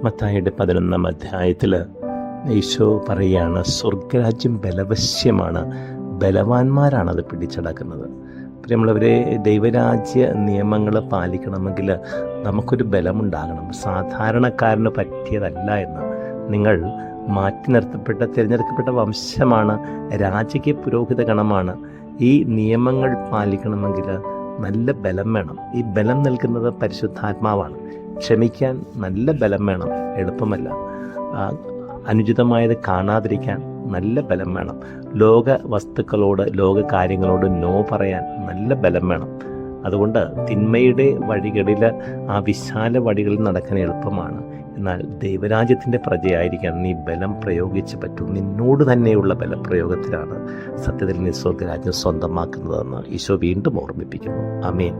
മത്തായിയുടെ 11-ാം അധ്യായത്തിൽ ഈശോ പറയുകയാണ്, സ്വർഗരാജ്യം ബലവശ്യമാണ്, ബലവാന്മാരാണത് പിടിച്ചടക്കുന്നത്. പ്രിയമുള്ളവരെ, ദൈവരാജ്യ നിയമങ്ങൾ പാലിക്കണമെങ്കിൽ നമുക്കൊരു ബലമുണ്ടാകണം. സാധാരണക്കാരന് പറ്റിയതല്ല എന്ന്. നിങ്ങൾ മാറ്റി നിർത്തപ്പെട്ട തിരഞ്ഞെടുക്കപ്പെട്ട വംശമാണ്, രാജകീയ പുരോഹിത ഗണമാണ്. ഈ നിയമങ്ങൾ പാലിക്കണമെങ്കിൽ നല്ല ബലം വേണം. ഈ ബലം നൽകുന്നത് പരിശുദ്ധാത്മാവാണ്. ക്ഷമിക്കാൻ നല്ല ബലം വേണം, എളുപ്പമല്ല. അനുചിതമായത് കാണാതിരിക്കാൻ നല്ല ബലം വേണം. ലോക വസ്തുക്കളോട്, ലോക കാര്യങ്ങളോട് നോ പറയാൻ നല്ല ബലം വേണം. അതുകൊണ്ട് തിന്മയുടെ വഴികളിൽ, ആ വിശാല വഴികളിൽ നടക്കാൻ എളുപ്പമാണ്. എന്നാൽ ദൈവരാജ്യത്തിൻ്റെ പ്രജയായിരിക്കാൻ നീ ബലം പ്രയോഗിച്ച് പറ്റൂ. നിന്നോട് തന്നെയുള്ള ബലപ്രയോഗത്തിലാണ് സത്യത്തിൽ നീ സ്വർഗരാജ്യം സ്വന്തമാക്കുന്നതെന്ന് ഈശോ വീണ്ടും ഓർമ്മിപ്പിക്കുന്നു. ആമേൻ.